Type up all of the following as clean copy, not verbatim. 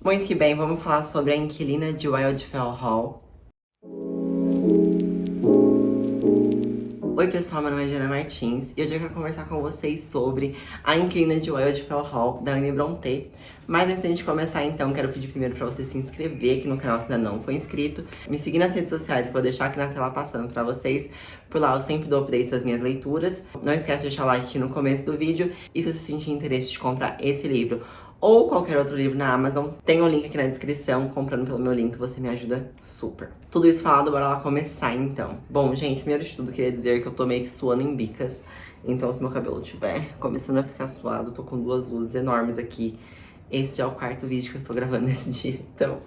Muito que bem, vamos falar sobre A Inquilina de Wildfell Hall. Oi pessoal, meu nome é Jana Martins e hoje eu quero conversar com vocês sobre A Inquilina de Wildfell Hall, da Anne Brontë. Mas antes de começar então, quero pedir primeiro pra você se inscrever aqui no canal se ainda não for inscrito. Me seguir nas redes sociais que eu vou deixar aqui na tela passando pra vocês. Por lá eu sempre dou updates das minhas leituras. Não esquece de deixar o like aqui no começo do vídeo. E se você sentir interesse de comprar esse livro ou qualquer outro livro na Amazon, tem o link aqui na descrição. Comprando pelo meu link, você me ajuda super. Tudo isso falado, bora lá começar então. Bom, gente, primeiro de tudo, queria dizer que eu tô meio que suando em bicas. Então, se meu cabelo estiver começando a ficar suado, tô com duas luzes enormes aqui. Este é o quarto vídeo que eu estou gravando nesse dia, então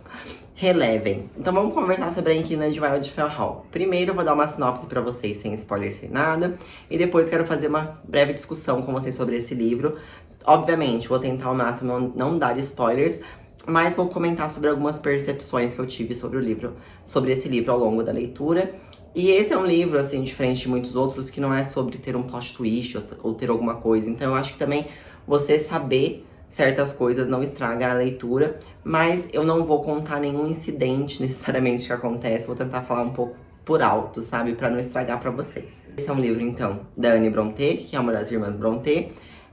relevem. Então vamos conversar sobre a Inquilina de Wildfell Hall. Primeiro eu vou dar uma sinopse pra vocês, sem spoiler, sem nada. E depois quero fazer uma breve discussão com vocês sobre esse livro. Obviamente, vou tentar ao máximo não dar spoilers, mas vou comentar sobre algumas percepções que eu tive sobre o livro, sobre esse livro ao longo da leitura. E esse é um livro, assim, diferente de muitos outros, que não é sobre ter um plot twist ou ter alguma coisa. Então eu acho que também você saber certas coisas não estraga a leitura, mas eu não vou contar nenhum incidente necessariamente que acontece, vou tentar falar um pouco por alto, sabe? Pra não estragar pra vocês. Esse é um livro, então, da Anne Brontë, que é uma das irmãs Brontë.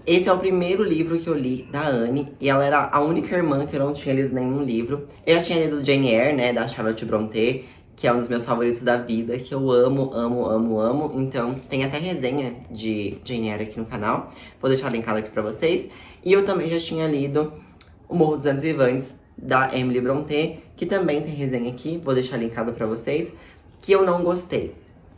Esse é o primeiro livro que eu li da Anne, e ela era a única irmã que eu não tinha lido nenhum livro. Eu já tinha lido Jane Eyre, né, da Charlotte Brontë, que é um dos meus favoritos da vida, que eu amo, amo, amo, amo. Então, tem até resenha de Jane Eyre aqui no canal. Vou deixar linkado aqui pra vocês. E eu também já tinha lido O Morro dos Ventos Vivantes, da Emily Brontë, que também tem resenha aqui. Vou deixar linkado pra vocês, que eu não gostei.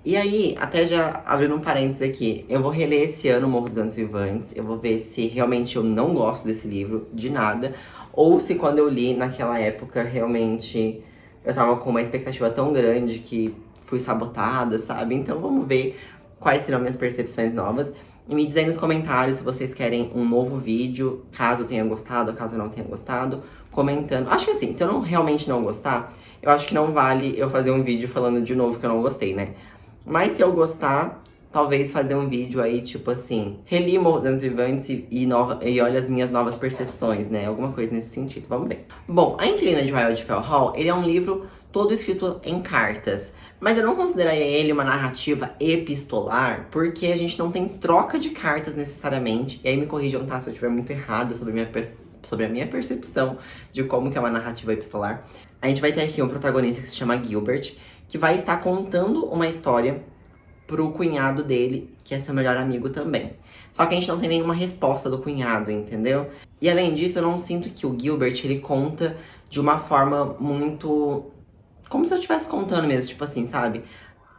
E aí, até já abrindo um parênteses aqui, eu vou reler esse ano O Morro dos Ventos Vivantes. Eu vou ver se realmente eu não gosto desse livro, de nada. Ou se quando eu li naquela época, realmente eu tava com uma expectativa tão grande que fui sabotada, sabe? Então vamos ver quais serão minhas percepções novas. E me dizem nos comentários se vocês querem um novo vídeo, caso eu tenha gostado, caso eu não tenha gostado, comentando. Acho que assim, se eu realmente não gostar, eu acho que não vale eu fazer um vídeo falando de novo que eu não gostei, né? Mas se eu gostar, talvez fazer um vídeo aí, tipo assim, reli Morro dos Ventos Vivantes e olha as minhas novas percepções, né? Alguma coisa nesse sentido, vamos ver. Bom, A Inquilina de Wildfell Hall, ele é um livro todo escrito em cartas. Mas eu não consideraria ele uma narrativa epistolar, porque a gente não tem troca de cartas necessariamente. E aí me corrijam, tá, se eu estiver muito errada sobre a minha percepção de como que é uma narrativa epistolar. A gente vai ter aqui um protagonista que se chama Gilbert, que vai estar contando uma história pro cunhado dele, que é seu melhor amigo também. Só que a gente não tem nenhuma resposta do cunhado, entendeu? E além disso, eu não sinto que o Gilbert, ele conta de uma forma muito... como se eu estivesse contando mesmo, tipo assim, sabe?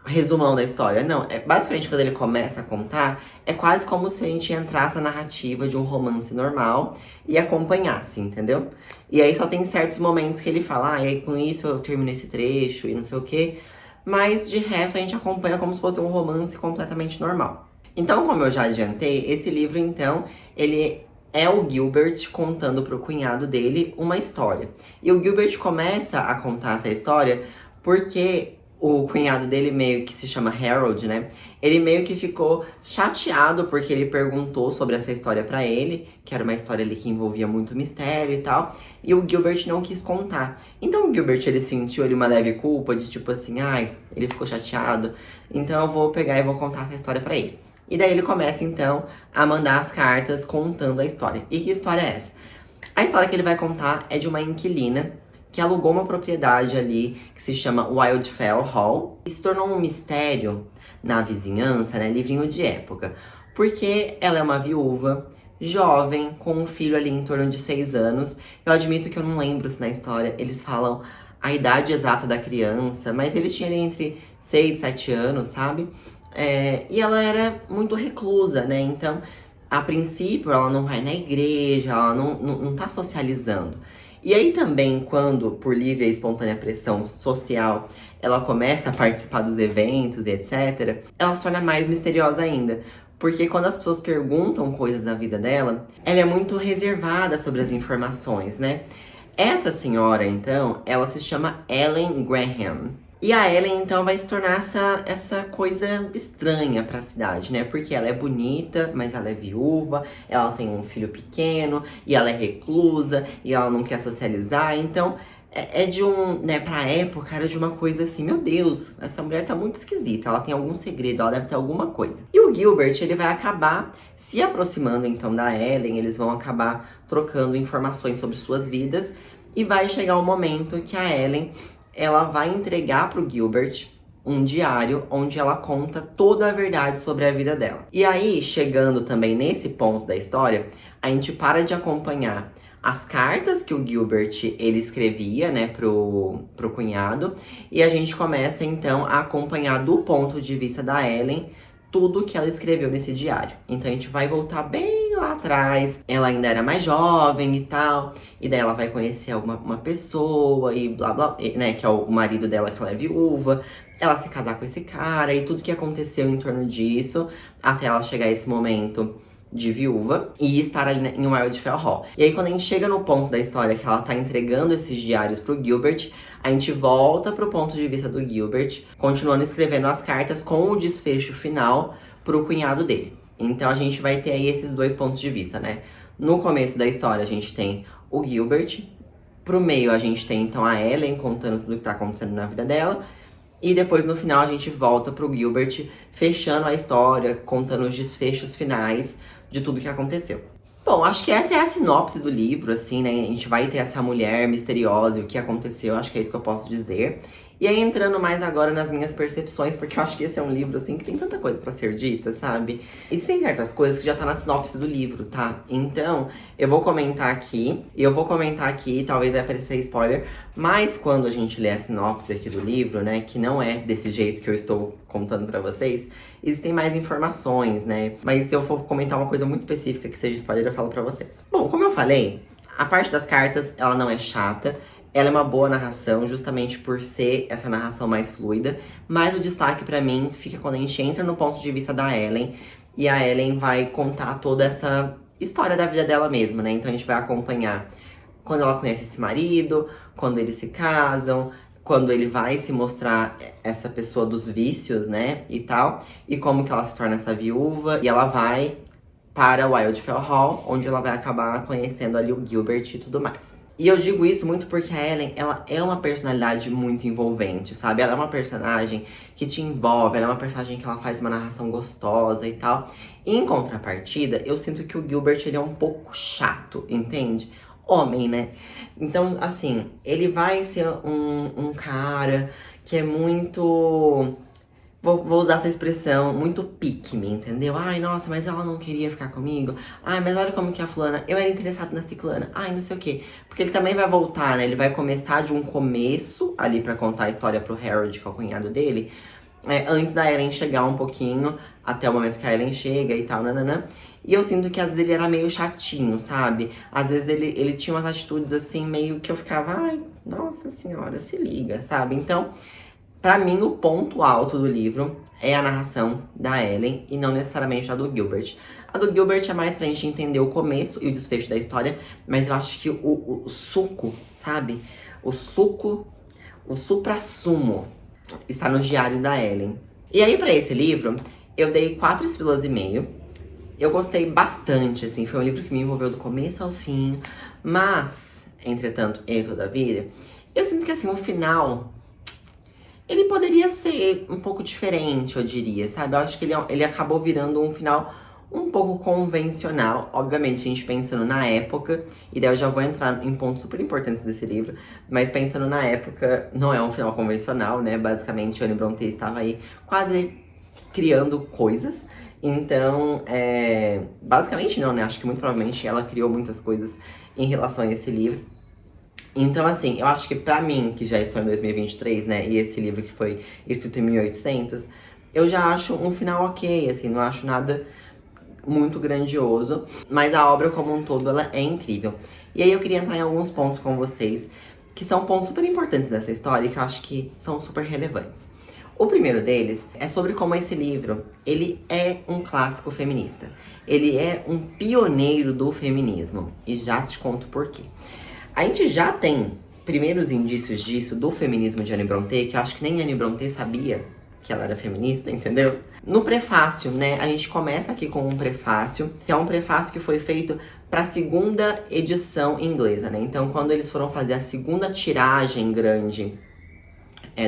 Resumão da história. Não, basicamente quando ele começa a contar, é quase como se a gente entrasse na narrativa de um romance normal e acompanhasse, entendeu? E aí só tem certos momentos que ele fala, e aí com isso eu termino esse trecho e não sei o quê. Mas de resto a gente acompanha como se fosse um romance completamente normal. Então, como eu já adiantei, esse livro então, ele é o Gilbert contando pro cunhado dele uma história. E o Gilbert começa a contar essa história porque o cunhado dele, meio que se chama Harold, né? Ele meio que ficou chateado porque ele perguntou sobre essa história pra ele, que era uma história ali que envolvia muito mistério e tal, e o Gilbert não quis contar. Então o Gilbert, ele sentiu ali uma leve culpa de tipo assim, ai, ele ficou chateado, então eu vou pegar e vou contar essa história pra ele. E daí ele começa então a mandar as cartas contando a história. E que história é essa? A história que ele vai contar é de uma inquilina que alugou uma propriedade ali que se chama Wildfell Hall. E se tornou um mistério na vizinhança, né? Livrinho de época. Porque ela é uma viúva, jovem, com um filho ali em torno de 6 anos. Eu admito que eu não lembro se na história eles falam a idade exata da criança, mas ele tinha ali entre 6 e 7 anos, sabe? E ela era muito reclusa, né? Então, a princípio, ela não vai na igreja, ela não tá socializando. E aí também, quando, por livre e espontânea pressão social, ela começa a participar dos eventos e etc., ela se torna mais misteriosa ainda. Porque quando as pessoas perguntam coisas da vida dela, ela é muito reservada sobre as informações, né? Essa senhora, então, ela se chama Ellen Graham. E a Ellen, então, vai se tornar essa coisa estranha pra cidade, né? Porque ela é bonita, mas ela é viúva, ela tem um filho pequeno, e ela é reclusa, e ela não quer socializar. Então, é de um, né, pra época, era de uma coisa assim, meu Deus, essa mulher tá muito esquisita, ela tem algum segredo, ela deve ter alguma coisa. E o Gilbert, ele vai acabar se aproximando, então, da Ellen, eles vão acabar trocando informações sobre suas vidas, e vai chegar um momento que a Ellen ela vai entregar pro Gilbert um diário onde ela conta toda a verdade sobre a vida dela. E aí, chegando também nesse ponto da história, a gente para de acompanhar as cartas que o Gilbert ele escrevia, né, pro cunhado, e a gente começa então a acompanhar do ponto de vista da Ellen tudo que ela escreveu nesse diário. Então a gente vai voltar bem lá atrás. Ela ainda era mais jovem e tal. E daí ela vai conhecer uma pessoa e blá blá, né? Que é o marido dela, que ela é viúva. Ela se casar com esse cara e tudo que aconteceu em torno disso. Até ela chegar a esse momento de viúva e estar ali em Wildfell Hall. E aí quando a gente chega no ponto da história que ela tá entregando esses diários pro Gilbert, a gente volta pro ponto de vista do Gilbert, continuando escrevendo as cartas com o desfecho final pro cunhado dele. Então a gente vai ter aí esses dois pontos de vista, né? No começo da história a gente tem o Gilbert, pro meio a gente tem então a Ellen contando tudo que tá acontecendo na vida dela, e depois no final a gente volta pro Gilbert fechando a história, contando os desfechos finais de tudo que aconteceu. Bom, acho que essa é a sinopse do livro, assim, né? A gente vai ter essa mulher misteriosa e o que aconteceu, acho que é isso que eu posso dizer. E aí, entrando mais agora nas minhas percepções, porque eu acho que esse é um livro, assim, que tem tanta coisa pra ser dita, sabe? E tem certas coisas que já tá na sinopse do livro, tá? Então, eu vou comentar aqui, talvez vai aparecer spoiler, mas quando a gente lê a sinopse aqui do livro, né, que não é desse jeito que eu estou contando pra vocês, existem mais informações, né? Mas se eu for comentar uma coisa muito específica que seja spoiler, eu falo pra vocês. Bom, como eu falei, a parte das cartas, ela não é chata. Ela é uma boa narração, justamente por ser essa narração mais fluida. Mas o destaque pra mim fica quando a gente entra no ponto de vista da Ellen. E a Ellen vai contar toda essa história da vida dela mesma, né? Então a gente vai acompanhar quando ela conhece esse marido, quando eles se casam, quando ele vai se mostrar essa pessoa dos vícios, né? E tal. E como que ela se torna essa viúva. E ela vai para Wildfell Hall, onde ela vai acabar conhecendo ali o Gilbert e tudo mais. E eu digo isso muito porque a Ellen, ela é uma personalidade muito envolvente, sabe? Ela é uma personagem que te envolve, ela é uma personagem que ela faz uma narração gostosa e tal. E em contrapartida, eu sinto que o Gilbert, ele é um pouco chato, entende? Homem, né? Então, assim, ele vai ser um cara que é muito... Vou usar essa expressão, muito pick me, entendeu? Ai, nossa, mas ela não queria ficar comigo. Ai, mas olha como que a fulana, eu era interessado na ciclana. Ai, não sei o quê. Porque ele também vai voltar, né? Ele vai começar de um começo ali pra contar a história pro Harold, que é o cunhado dele. Antes da Ellen chegar um pouquinho, até o momento que a Ellen chega e tal, nananã. E eu sinto que às vezes ele era meio chatinho, sabe? Às vezes ele tinha umas atitudes assim, meio que eu ficava, ai, nossa senhora, se liga, sabe? Então... Pra mim, o ponto alto do livro é a narração da Ellen e não necessariamente a do Gilbert. A do Gilbert é mais pra gente entender o começo e o desfecho da história, mas eu acho que o suco, sabe? O suco, o suprassumo está nos diários da Ellen. E aí, pra esse livro, eu dei 4,5 estrelas. Eu gostei bastante, assim, foi um livro que me envolveu do começo ao fim, mas, entretanto e todavia, eu sinto que, assim, o final... Ele poderia ser um pouco diferente, eu diria, sabe? Eu acho que ele acabou virando um final um pouco convencional. Obviamente, a gente pensando na época, e daí eu já vou entrar em pontos super importantes desse livro, mas pensando na época, não é um final convencional, né? Basicamente, Anne Brontë estava aí quase criando coisas. Então, basicamente não, né? Acho que muito provavelmente ela criou muitas coisas em relação a esse livro. Então, assim, eu acho que pra mim, que já estou em 2023, né, e esse livro que foi escrito em 1800, eu já acho um final ok, assim, não acho nada muito grandioso, mas a obra como um todo, ela é incrível. E aí eu queria entrar em alguns pontos com vocês, que são pontos super importantes dessa história e que eu acho que são super relevantes. O primeiro deles é sobre como esse livro, ele é um clássico feminista. Ele é um pioneiro do feminismo, e já te conto por quê. A gente já tem primeiros indícios disso, do feminismo de Anne Brontë, que eu acho que nem Anne Brontë sabia que ela era feminista, entendeu? No prefácio, né? A gente começa aqui com um prefácio, que é um prefácio que foi feito para a segunda edição inglesa, né? Então, quando eles foram fazer a segunda tiragem grande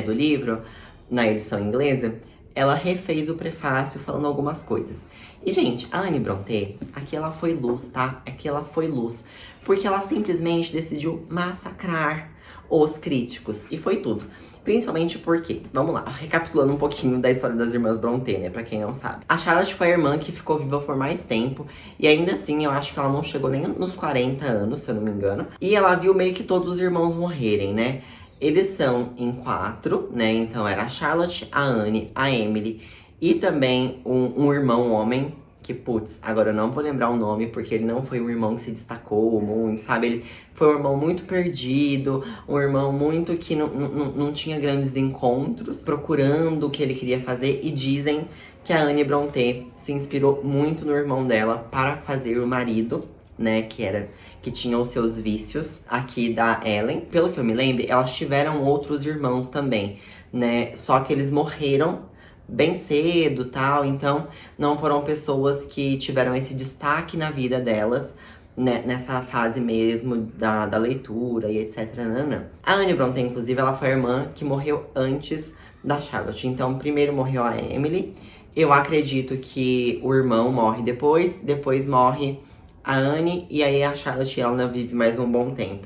do livro, na edição inglesa, ela refez o prefácio falando algumas coisas. E, gente, a Anne Brontë, aqui ela foi luz, tá? Aqui ela foi luz. Porque ela simplesmente decidiu massacrar os críticos. E foi tudo. Principalmente porque, vamos lá, recapitulando um pouquinho da história das irmãs Brontë, né? Pra quem não sabe. A Charlotte foi a irmã que ficou viva por mais tempo. E ainda assim, eu acho que ela não chegou nem nos 40 anos, se eu não me engano. E ela viu meio que todos os irmãos morrerem, né? Eles são em 4, né? Então era a Charlotte, a Anne, a Emily e também um irmão homem, que, putz, agora eu não vou lembrar o nome, porque ele não foi um irmão que se destacou muito, sabe? Ele foi um irmão muito perdido, um irmão muito que não tinha grandes encontros, procurando o que ele queria fazer. E dizem que a Anne Brontë se inspirou muito no irmão dela para fazer o marido, né? Que tinha os seus vícios aqui da Ellen. Pelo que eu me lembro, elas tiveram outros irmãos também, né? Só que eles morreram bem cedo, tal, então não foram pessoas que tiveram esse destaque na vida delas, né, nessa fase mesmo da leitura e etc. Não. A Anne Brontë, inclusive, ela foi a irmã que morreu antes da Charlotte. Então, primeiro morreu a Emily. Eu acredito que o irmão morre depois morre a Anne, e aí a Charlotte, ela ainda vive mais um bom tempo.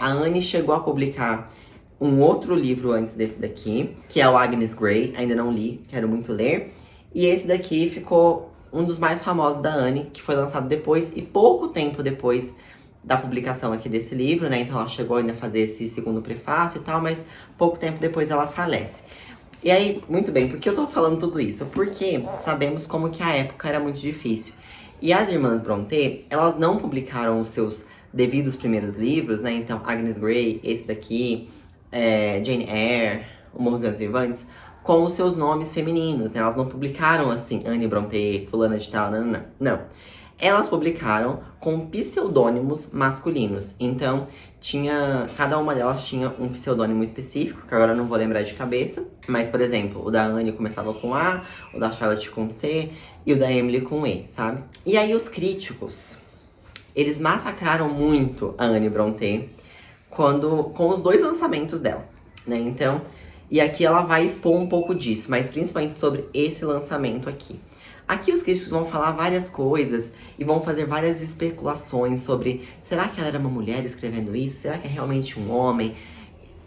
A Anne chegou a publicar um outro livro antes desse daqui, que é o Agnes Grey, ainda não li, quero muito ler. E esse daqui ficou um dos mais famosos da Anne, que foi lançado depois, e pouco tempo depois da publicação aqui desse livro, né? Então ela chegou ainda a fazer esse segundo prefácio e tal, mas pouco tempo depois ela falece. E aí, muito bem, por que eu tô falando tudo isso? Porque sabemos como que a época era muito difícil. E as irmãs Brontë, elas não publicaram os seus devidos primeiros livros, né? Então, Agnes Grey, esse daqui, Jane Eyre, O Morro dos Vivantes, com os seus nomes femininos, né? Elas não publicaram assim, Anne Brontë, fulana de tal, não. Elas publicaram com pseudônimos masculinos. Então, cada uma delas tinha um pseudônimo específico, que agora eu não vou lembrar de cabeça. Mas, por exemplo, o da Anne começava com A, o da Charlotte com C e o da Emily com E, sabe? E aí os críticos, eles massacraram muito a Anne Brontë com os 2 lançamentos dela, né? Então, e aqui ela vai expor um pouco disso, mas principalmente sobre esse lançamento aqui. Aqui os críticos vão falar várias coisas e vão fazer várias especulações sobre: será que ela era uma mulher escrevendo isso? Será que é realmente um homem?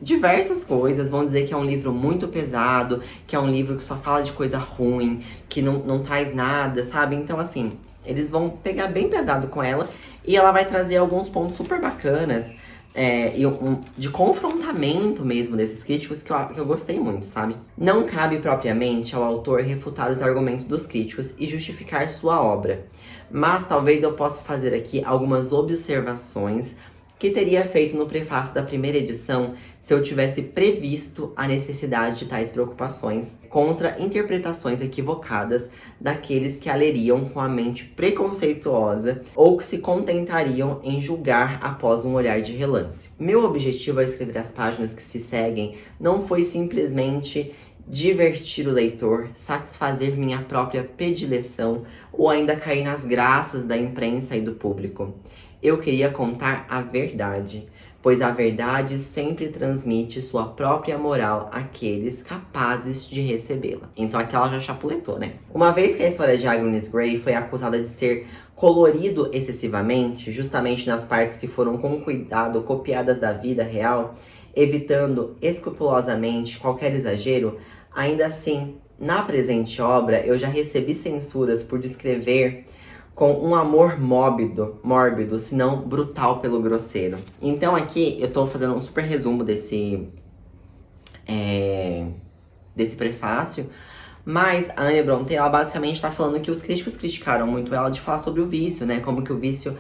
Diversas coisas, vão dizer que é um livro muito pesado, que é um livro que só fala de coisa ruim, que não traz nada, sabe? Então, assim, eles vão pegar bem pesado com ela e ela vai trazer alguns pontos super bacanas, de confrontamento mesmo desses críticos que eu gostei muito, sabe? Não cabe propriamente ao autor refutar os argumentos dos críticos e justificar sua obra, mas talvez eu possa fazer aqui algumas observações que teria feito no prefácio da primeira edição se eu tivesse previsto a necessidade de tais preocupações contra interpretações equivocadas daqueles que a leriam com a mente preconceituosa ou que se contentariam em julgar após um olhar de relance. Meu objetivo ao escrever as páginas que se seguem não foi simplesmente divertir o leitor, satisfazer minha própria predileção ou ainda cair nas graças da imprensa e do público. Eu queria contar a verdade, pois a verdade sempre transmite sua própria moral àqueles capazes de recebê-la. Então aqui ela já chapuletou, né? Uma vez que a história de Agnes Grey foi acusada de ser colorido excessivamente, justamente nas partes que foram com cuidado copiadas da vida real, evitando escrupulosamente qualquer exagero, ainda assim, na presente obra, eu já recebi censuras por descrever com um amor mórbido, se não brutal pelo grosseiro. Então aqui eu tô fazendo um super resumo desse prefácio, mas a Anne Brontë, ela basicamente tá falando que os críticos criticaram muito ela de falar sobre o vício, né? Como que o vício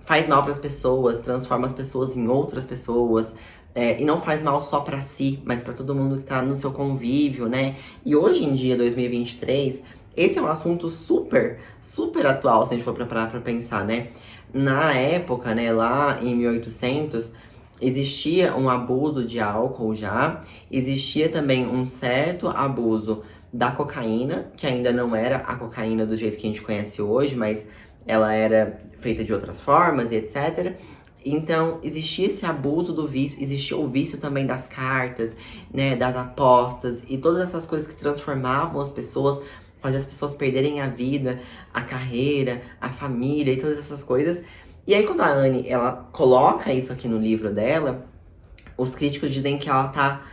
faz mal para as pessoas, transforma as pessoas em outras pessoas, e não faz mal só pra si, mas pra todo mundo que tá no seu convívio, né? E hoje em dia, 2023, esse é um assunto super, super atual, se a gente for parar pra pensar, né? Na época, né, lá em 1800, existia um abuso de álcool já, existia também um certo abuso da cocaína, que ainda não era a cocaína do jeito que a gente conhece hoje, mas ela era feita de outras formas e etc. Então, existia esse abuso do vício, existia o vício também das cartas, né, das apostas e todas essas coisas que transformavam as pessoas, faziam as pessoas perderem a vida, a carreira, a família e todas essas coisas. E aí, quando a Anne, ela coloca isso aqui no livro dela, os críticos dizem que ela tá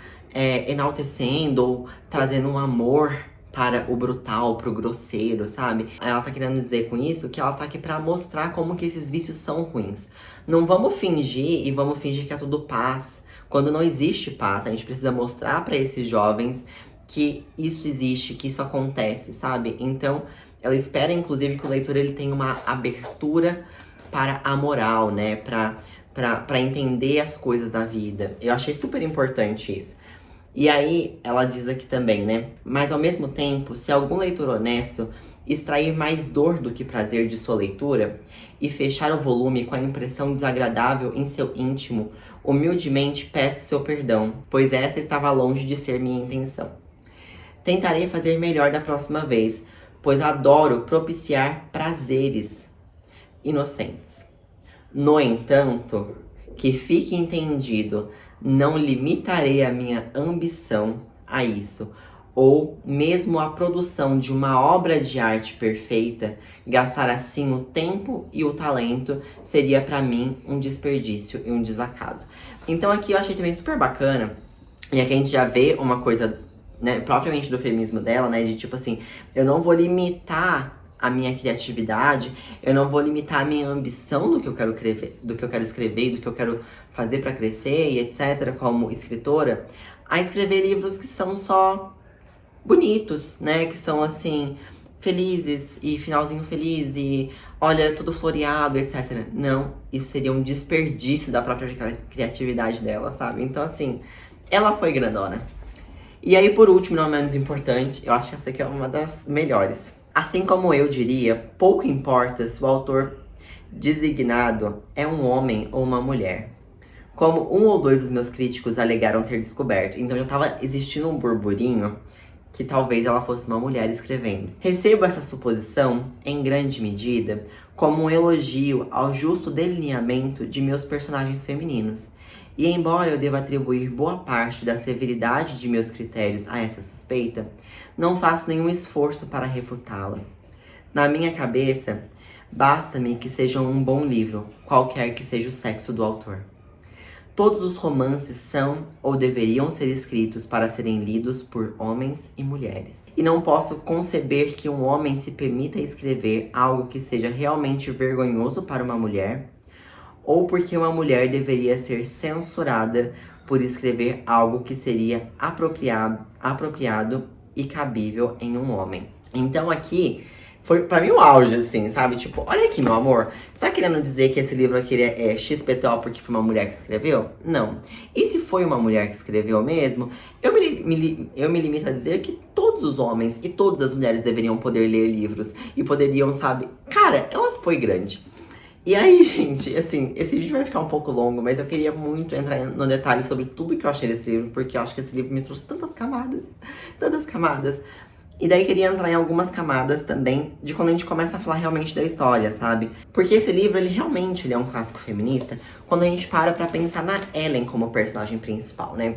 enaltecendo ou trazendo um amor para o brutal, pro grosseiro, sabe? Ela tá querendo dizer com isso que ela tá aqui pra mostrar como que esses vícios são ruins. Não vamos fingir e vamos fingir que é tudo paz, quando não existe paz. A gente precisa mostrar pra esses jovens que isso existe, que isso acontece, sabe? Então, ela espera, inclusive, que o leitor ele tenha uma abertura para a moral, né? Pra entender as coisas da vida. Eu achei super importante isso. E aí, ela diz aqui também, né? Mas ao mesmo tempo, se algum leitor honesto extrair mais dor do que prazer de sua leitura e fechar o volume com a impressão desagradável em seu íntimo, humildemente peço seu perdão, pois essa estava longe de ser minha intenção. Tentarei fazer melhor da próxima vez, pois adoro propiciar prazeres inocentes. No entanto, que fique entendido, não limitarei a minha ambição a isso, ou mesmo a produção de uma obra de arte perfeita, gastar assim o tempo e o talento seria para mim um desperdício e um desacaso. Então aqui eu achei também super bacana, e aqui a gente já vê uma coisa, né, propriamente do feminismo dela, né, de tipo assim, eu não vou limitar a minha criatividade, eu não vou limitar a minha ambição do que eu quero escrever, do que eu quero escrever, do que eu quero fazer para crescer e etc, como escritora, a escrever livros que são só bonitos, né, que são assim felizes e finalzinho feliz e olha tudo floreado, etc. Não, isso seria um desperdício da própria criatividade dela, sabe? Então assim, ela foi grandona. E aí, por último, não menos importante, eu acho que essa aqui é uma das melhores. Assim como eu diria, pouco importa se o autor designado é um homem ou uma mulher. Como um ou dois dos meus críticos alegaram ter descoberto, então já estava existindo um burburinho que talvez ela fosse uma mulher escrevendo. Recebo essa suposição, em grande medida, como um elogio ao justo delineamento de meus personagens femininos. E embora eu deva atribuir boa parte da severidade de meus critérios a essa suspeita, não faço nenhum esforço para refutá-la. Na minha cabeça, basta-me que seja um bom livro, qualquer que seja o sexo do autor. Todos os romances são ou deveriam ser escritos para serem lidos por homens e mulheres. E não posso conceber que um homem se permita escrever algo que seja realmente vergonhoso para uma mulher, ou porque uma mulher deveria ser censurada por escrever algo que seria apropriado e cabível em um homem. Então aqui foi pra mim o auge, assim, sabe? Tipo, olha aqui, meu amor, você tá querendo dizer que esse livro aqui é XPTO porque foi uma mulher que escreveu? Não. E se foi uma mulher que escreveu mesmo, eu me limito a dizer que todos os homens e todas as mulheres deveriam poder ler livros e poderiam, sabe? Cara, ela foi grande. E aí, gente, assim, esse vídeo vai ficar um pouco longo, mas eu queria muito entrar no detalhe sobre tudo que eu achei desse livro, porque eu acho que esse livro me trouxe tantas camadas, tantas camadas. E daí queria entrar em algumas camadas também de quando a gente começa a falar realmente da história, sabe? Porque esse livro, ele realmente é um clássico feminista quando a gente para pra pensar na Ellen como personagem principal, né?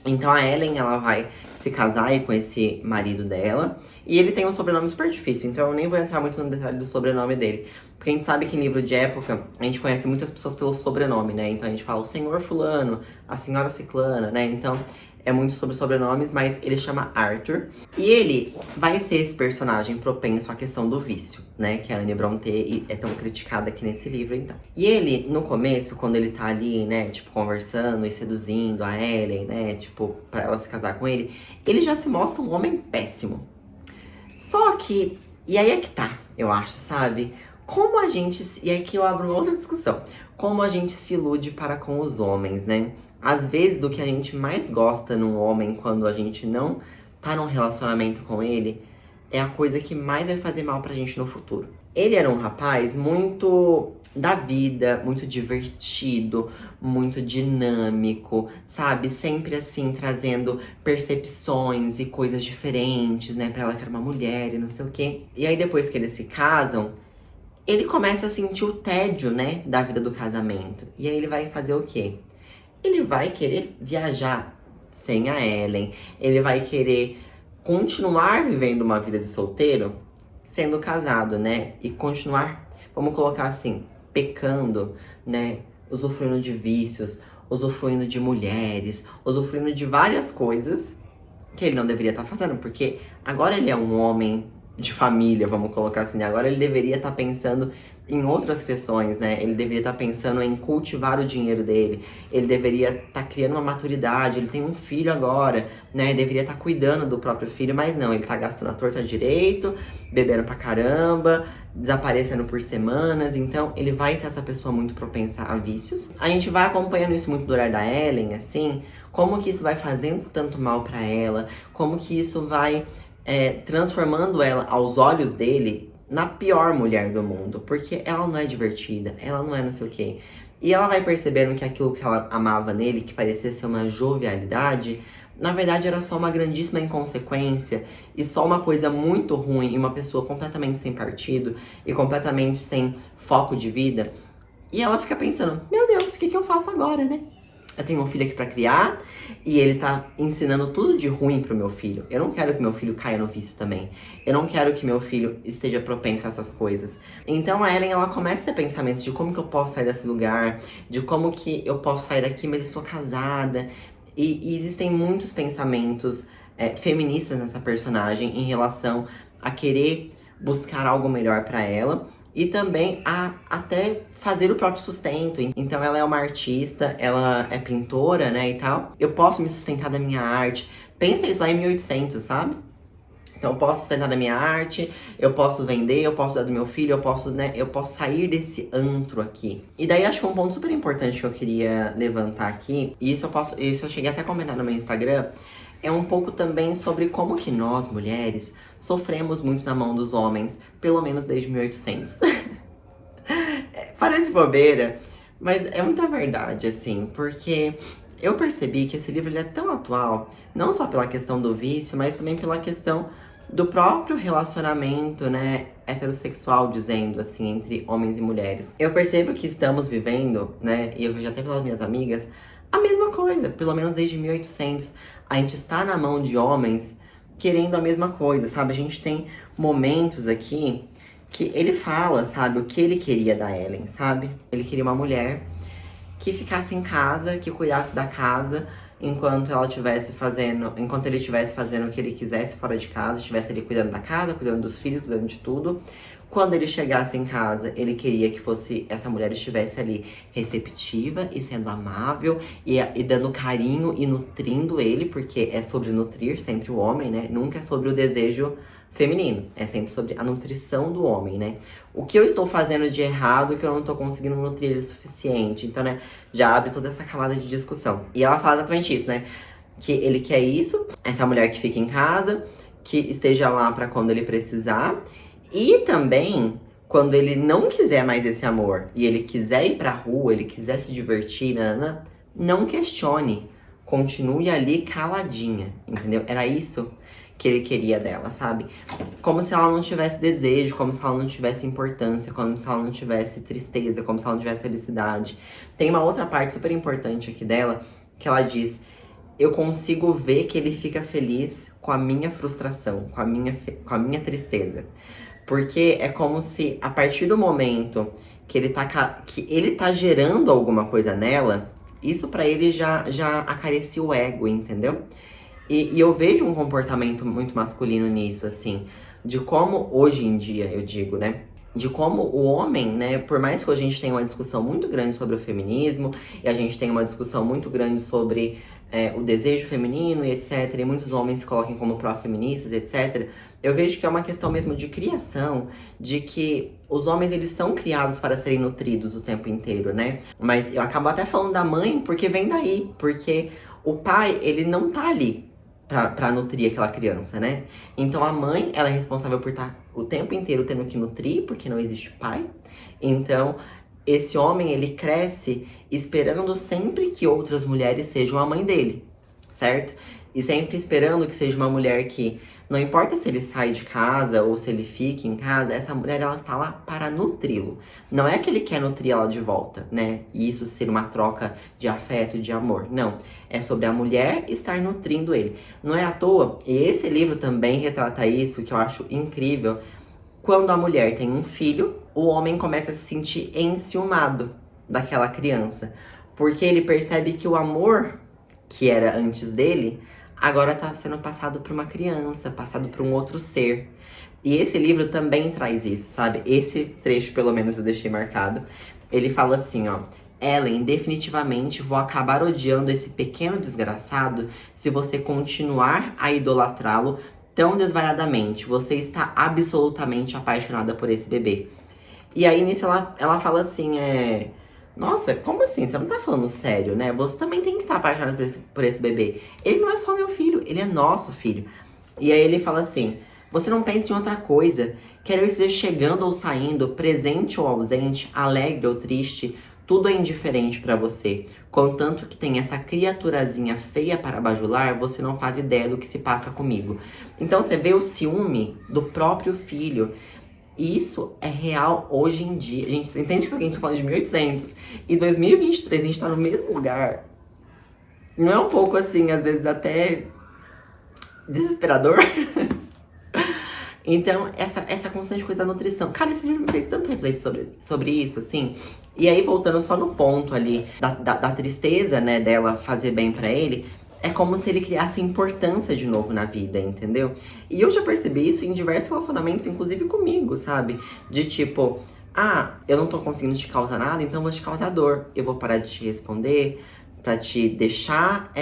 Então a Ellen, ela vai se casar aí com esse marido dela. E ele tem um sobrenome super difícil, então eu nem vou entrar muito no detalhe do sobrenome dele. Porque a gente sabe que em livro de época, a gente conhece muitas pessoas pelo sobrenome, né? Então a gente fala o senhor fulano, a senhora ciclana, né? Então é muito sobre sobrenomes, mas ele chama Arthur. E ele vai ser esse personagem propenso à questão do vício, né? Que a Anne Brontë é tão criticada aqui nesse livro, então. E ele, no começo, quando ele tá ali, né, tipo, conversando e seduzindo a Ellen, né, tipo, pra ela se casar com ele já se mostra um homem péssimo. Só que, e aí é que tá, eu acho, sabe? Como a gente, e aqui eu abro uma outra discussão, como a gente se ilude para com os homens, né? Às vezes o que a gente mais gosta num homem quando a gente não tá num relacionamento com ele é a coisa que mais vai fazer mal pra gente no futuro. Ele era um rapaz muito da vida, muito divertido, muito dinâmico, sabe? Sempre assim, trazendo percepções e coisas diferentes, né? Pra ela que era uma mulher e não sei o quê. E aí, depois que eles se casam, ele começa a sentir o tédio, né? Da vida do casamento. E aí ele vai fazer o quê? Ele vai querer viajar sem a Ellen. Ele vai querer continuar vivendo uma vida de solteiro sendo casado, né? E continuar, vamos colocar assim, pecando, né? Usufruindo de vícios, usufruindo de mulheres, usufruindo de várias coisas que ele não deveria estar fazendo, porque agora ele é um homem de família, vamos colocar assim, agora ele deveria estar pensando em outras questões, né? Ele deveria estar pensando em cultivar o dinheiro dele, ele deveria estar criando uma maturidade, ele tem um filho agora, né? Deveria estar cuidando do próprio filho, mas não, ele tá gastando a torta direito, bebendo pra caramba, desaparecendo por semanas, então ele vai ser essa pessoa muito propensa a vícios. A gente vai acompanhando isso muito do olhar da Ellen, assim, como que isso vai fazendo tanto mal pra ela, como que isso vai transformando ela, aos olhos dele, na pior mulher do mundo. Porque ela não é divertida, ela não é não sei o quê. E ela vai percebendo que aquilo que ela amava nele, que parecia ser uma jovialidade, na verdade era só uma grandíssima inconsequência e só uma coisa muito ruim e uma pessoa completamente sem partido e completamente sem foco de vida. E ela fica pensando, meu Deus, o que eu faço agora, né? Eu tenho um filho aqui pra criar e ele tá ensinando tudo de ruim pro meu filho. Eu não quero que meu filho caia no vício também. Eu não quero que meu filho esteja propenso a essas coisas. Então a Ellen, ela começa a ter pensamentos de como que eu posso sair desse lugar, de como que eu posso sair daqui, mas eu sou casada. E existem muitos pensamentos feministas nessa personagem em relação a querer buscar algo melhor pra ela e também a até fazer o próprio sustento. Então ela é uma artista, ela é pintora, né, e tal. Eu posso me sustentar da minha arte. Pensa isso lá em 1800, sabe? Então eu posso sustentar da minha arte, eu posso vender, eu posso dar do meu filho, eu posso, né, eu posso sair desse antro aqui. E daí acho que um ponto super importante que eu queria levantar aqui, e isso eu cheguei até a comentar no meu Instagram, é um pouco também sobre como que nós, mulheres, sofremos muito na mão dos homens, pelo menos desde 1800. Parece bobeira, mas é muita verdade, assim, porque eu percebi que esse livro ele é tão atual, não só pela questão do vício, mas também pela questão do próprio relacionamento, né, heterossexual, dizendo assim, entre homens e mulheres. Eu percebo que estamos vivendo, né, e eu vejo até pelas minhas amigas, a mesma coisa, pelo menos desde 1800. A gente está na mão de homens querendo a mesma coisa, sabe? A gente tem momentos aqui que ele fala, sabe, o que ele queria da Ellen, sabe? Ele queria uma mulher que ficasse em casa, que cuidasse da casa enquanto enquanto ele estivesse fazendo o que ele quisesse fora de casa, estivesse ali cuidando da casa, cuidando dos filhos, cuidando de tudo. Quando ele chegasse em casa, ele queria que essa mulher estivesse ali receptiva e sendo amável e dando carinho e nutrindo ele, porque é sobre nutrir sempre o homem, né? Nunca é sobre o desejo feminino, é sempre sobre a nutrição do homem, né? O que eu estou fazendo de errado que eu não tô conseguindo nutrir ele o suficiente. Então, né, já abre toda essa camada de discussão. E ela fala exatamente isso, né? Que ele quer isso, essa mulher que fica em casa, que esteja lá pra quando ele precisar. E também, quando ele não quiser mais esse amor e ele quiser ir pra rua, ele quiser se divertir, nanana, não questione. Continue ali caladinha, entendeu? Era isso que ele queria dela, sabe? Como se ela não tivesse desejo, como se ela não tivesse importância, como se ela não tivesse tristeza, como se ela não tivesse felicidade. Tem uma outra parte super importante aqui dela, que ela diz: eu consigo ver que ele fica feliz com a minha frustração, com a minha tristeza. Porque é como se, a partir do momento que ele tá gerando alguma coisa nela, isso pra ele já acaricia o ego, entendeu? E eu vejo um comportamento muito masculino nisso, assim, de como hoje em dia, eu digo, né? De como o homem, né, por mais que a gente tenha uma discussão muito grande sobre o feminismo, e a gente tenha uma discussão muito grande sobre o desejo feminino e etc, e muitos homens se coloquem como pró-feministas, etc, eu vejo que é uma questão mesmo de criação, de que os homens, eles são criados para serem nutridos o tempo inteiro, né? Mas eu acabo até falando da mãe, porque vem daí, porque o pai, ele não tá ali pra nutrir aquela criança, né? Então a mãe, ela é responsável por estar o tempo inteiro tendo que nutrir, porque não existe pai. Então, esse homem, ele cresce esperando sempre que outras mulheres sejam a mãe dele, certo? E sempre esperando que seja uma mulher que, não importa se ele sai de casa ou se ele fica em casa, essa mulher, ela está lá para nutri-lo. Não é que ele quer nutrir ela de volta, né? E isso ser uma troca de afeto, de amor. Não. É sobre a mulher estar nutrindo ele. Não é à toa, e esse livro também retrata isso, que eu acho incrível. Quando a mulher tem um filho, o homem começa a se sentir enciumado daquela criança. Porque ele percebe que o amor que era antes dele, agora tá sendo passado por uma criança, passado por um outro ser. E esse livro também traz isso, sabe? Esse trecho, pelo menos, eu deixei marcado. Ele fala assim, ó. Ellen, definitivamente vou acabar odiando esse pequeno desgraçado se você continuar a idolatrá-lo tão desvairadamente. Você está absolutamente apaixonada por esse bebê. E aí, nisso, ela fala assim, Nossa, como assim? Você não tá falando sério, né? Você também tem que estar apaixonado por esse bebê. Ele não é só meu filho, ele é nosso filho. E aí ele fala assim, você não pensa em outra coisa. Quer eu esteja chegando ou saindo, presente ou ausente, alegre ou triste, tudo é indiferente pra você. Contanto que tem essa criaturazinha feia para bajular, você não faz ideia do que se passa comigo. Então você vê o ciúme do próprio filho. E isso é real hoje em dia. A gente entende isso aqui, a gente tá falando de 1800. E 2023 a gente tá no mesmo lugar. Não é um pouco assim, às vezes até desesperador? Então, essa constante coisa da nutrição. Cara, esse livro me fez tanto refletir sobre isso, assim. E aí, voltando só no ponto ali da tristeza, né, dela fazer bem pra ele, é como se ele criasse importância de novo na vida, entendeu? E eu já percebi isso em diversos relacionamentos, inclusive comigo, sabe? De tipo, eu não tô conseguindo te causar nada, então eu vou te causar dor. Eu vou parar de te responder, pra te deixar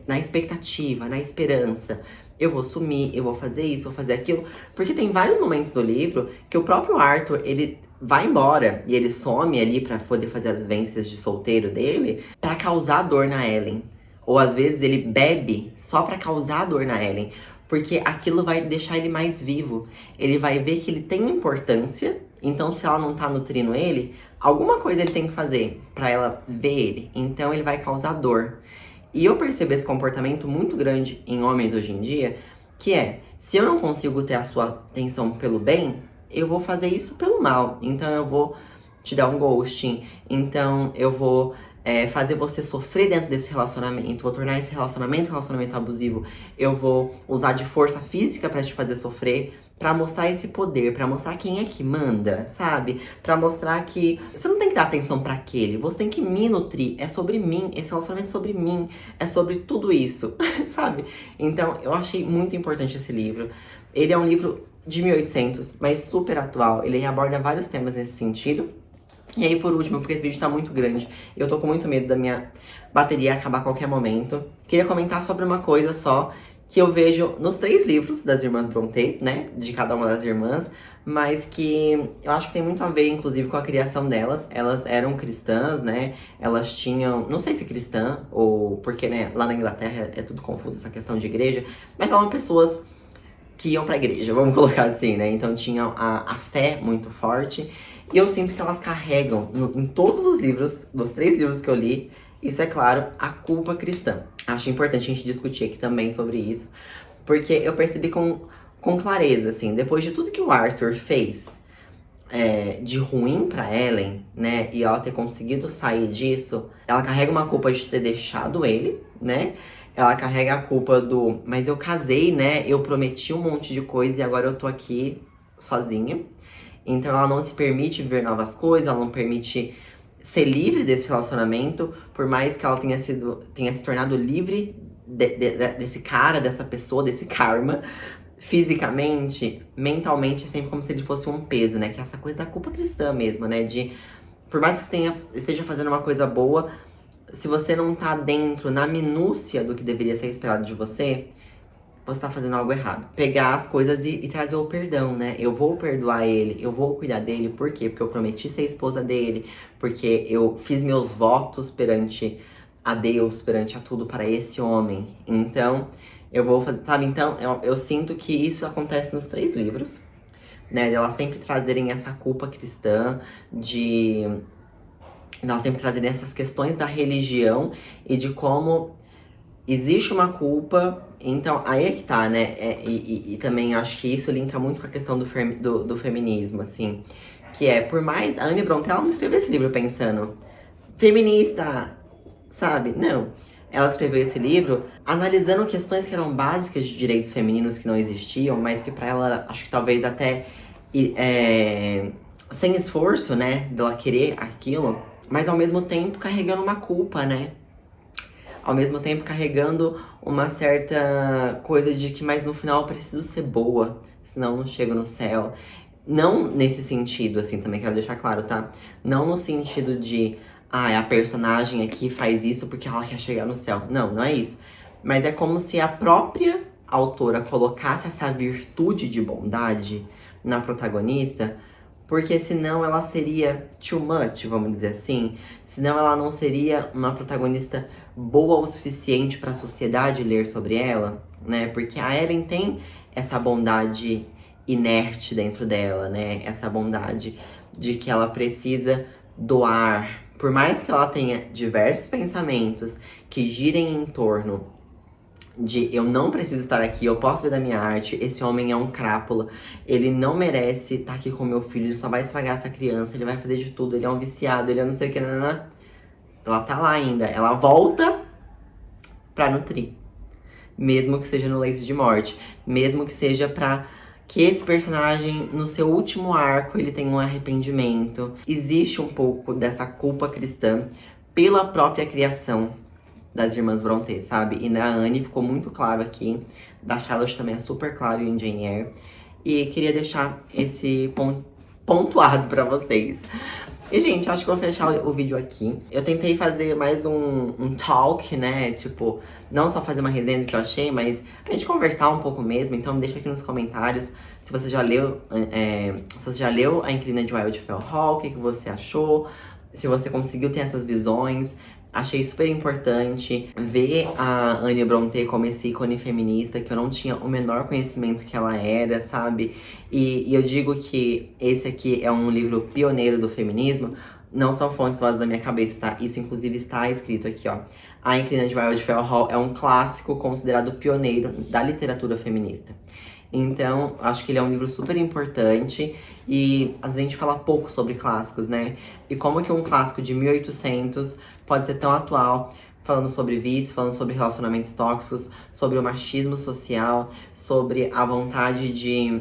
na expectativa, na esperança. Eu vou sumir, eu vou fazer isso, vou fazer aquilo. Porque tem vários momentos do livro que o próprio Arthur, ele vai embora e ele some ali pra poder fazer as vivências de solteiro dele, pra causar dor na Ellen. Ou às vezes ele bebe só pra causar dor na Ellen. Porque aquilo vai deixar ele mais vivo. Ele vai ver que ele tem importância. Então, se ela não tá nutrindo ele, alguma coisa ele tem que fazer pra ela ver ele. Então, ele vai causar dor. E eu percebo esse comportamento muito grande em homens hoje em dia, que é, se eu não consigo ter a sua atenção pelo bem, eu vou fazer isso pelo mal. Então eu vou te dar um ghosting, então eu vou fazer você sofrer dentro desse relacionamento, vou tornar esse relacionamento um relacionamento abusivo, eu vou usar de força física pra te fazer sofrer, pra mostrar esse poder, pra mostrar quem é que manda, sabe? Pra mostrar que você não tem que dar atenção pra aquele, você tem que me nutrir, é sobre mim, esse relacionamento é sobre mim, é sobre tudo isso, sabe? Então, eu achei muito importante esse livro. Ele é um livro de 1800, mas super atual, ele aborda vários temas nesse sentido. E aí, por último, porque esse vídeo tá muito grande, eu tô com muito medo da minha bateria acabar a qualquer momento, queria comentar sobre uma coisa só, que eu vejo nos 3 livros das irmãs Brontë, né, de cada uma das irmãs, mas que eu acho que tem muito a ver, inclusive, com a criação delas. Elas eram cristãs, né, elas tinham, não sei se cristã, ou porque, né, lá na Inglaterra é tudo confuso essa questão de igreja, mas eram pessoas que iam pra igreja, vamos colocar assim, né, então tinham a fé muito forte, e eu sinto que elas carregam, em todos os livros, nos 3 livros que eu li, isso é claro, a culpa cristã. Acho importante a gente discutir aqui também sobre isso, porque eu percebi com clareza, assim, depois de tudo que o Arthur fez de ruim pra Ellen, né, e ela ter conseguido sair disso, ela carrega uma culpa de ter deixado ele, né, ela carrega a culpa do, mas eu casei, né, eu prometi um monte de coisa e agora eu tô aqui sozinha. Então ela não se permite viver novas coisas, ela não permite ser livre desse relacionamento, por mais que ela tenha se tornado livre desse cara, dessa pessoa, desse karma, fisicamente, mentalmente, é sempre como se ele fosse um peso, né? Que é essa coisa da culpa cristã mesmo, né? De, por mais que você esteja fazendo uma coisa boa, se você não tá dentro, na minúcia do que deveria ser esperado de você, você tá fazendo algo errado. Pegar as coisas e trazer o perdão, né? Eu vou perdoar ele, eu vou cuidar dele. Por quê? Porque eu prometi ser esposa dele. Porque eu fiz meus votos perante a Deus, perante a tudo para esse homem. Então, Eu vou fazer, sabe? Então, eu sinto que isso acontece nos 3 livros, né? De elas sempre trazerem essa culpa cristã, de elas sempre trazerem essas questões da religião e de como existe uma culpa. Então, aí é que tá, né? E também acho que isso linka muito com a questão do feminismo, assim. Que é, por mais. A Anne Brontë, ela não escreveu esse livro pensando feminista, sabe? Não. Ela escreveu esse livro analisando questões que eram básicas de direitos femininos que não existiam, mas que pra ela, acho que talvez até sem esforço, né? Dela querer aquilo, mas ao mesmo tempo carregando uma culpa, né? Ao mesmo tempo carregando uma certa coisa de que, mas no final eu preciso ser boa, senão eu não chego no céu. Não nesse sentido, assim, também quero deixar claro, tá? Não no sentido de, a personagem aqui faz isso porque ela quer chegar no céu. Não, não é isso. Mas é como se a própria autora colocasse essa virtude de bondade na protagonista, porque senão ela seria too much, vamos dizer assim. Senão ela não seria uma protagonista boa o suficiente para a sociedade ler sobre ela, né? Porque a Ellen tem essa bondade inerte dentro dela, né? Essa bondade de que ela precisa doar. Por mais que ela tenha diversos pensamentos que girem em torno de eu não preciso estar aqui, eu posso ver da minha arte, esse homem é um crápula, ele não merece estar aqui com meu filho, ele só vai estragar essa criança, ele vai fazer de tudo, ele é um viciado, ele é não sei o que, nanana. Ela tá lá ainda, ela volta pra nutrir. Mesmo que seja no leito de morte, mesmo que seja pra que esse personagem, no seu último arco, ele tenha um arrependimento. Existe um pouco dessa culpa cristã pela própria criação das irmãs Brontë, sabe? E na Anne ficou muito claro aqui, da Charlotte também é super claro em Jane Eyre. E queria deixar esse pontuado pra vocês. E, gente, acho que vou fechar o vídeo aqui. Eu tentei fazer mais um talk, né? Tipo, não só fazer uma resenha do que eu achei, mas a gente conversar um pouco mesmo. Então me deixa aqui nos comentários se você já leu, A Inquilina de Wildfell Hall, o que você achou, se você conseguiu ter essas visões. Achei super importante ver a Anne Brontë como esse ícone feminista, que eu não tinha o menor conhecimento que ela era, sabe? E eu digo que esse aqui é um livro pioneiro do feminismo, não são fontes vozes da minha cabeça, tá? Isso, inclusive, está escrito aqui, ó. A Inquilina de Wildfell Hall é um clássico considerado pioneiro da literatura feminista. Então, acho que ele é um livro super importante e às vezes a gente fala pouco sobre clássicos, né? E como que um clássico de 1800 pode ser tão atual, falando sobre vício, falando sobre relacionamentos tóxicos, sobre o machismo social, sobre a vontade de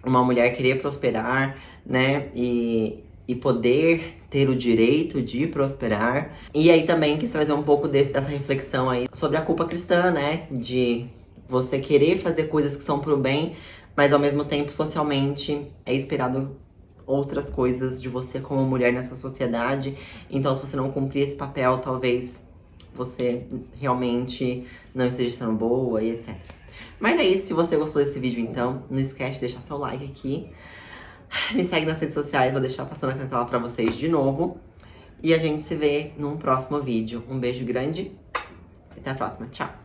uma mulher querer prosperar, né? E poder ter o direito de prosperar. E aí também quis trazer um pouco dessa reflexão aí sobre a culpa cristã, né? De você querer fazer coisas que são pro bem, mas ao mesmo tempo, socialmente, é esperado outras coisas de você como mulher nessa sociedade. Então, se você não cumprir esse papel, talvez você realmente não esteja sendo boa e etc. Mas é isso, se você gostou desse vídeo, então, não esquece de deixar seu like aqui. Me segue nas redes sociais, vou deixar passando aqui na tela pra vocês de novo. E a gente se vê num próximo vídeo. Um beijo grande e até a próxima. Tchau!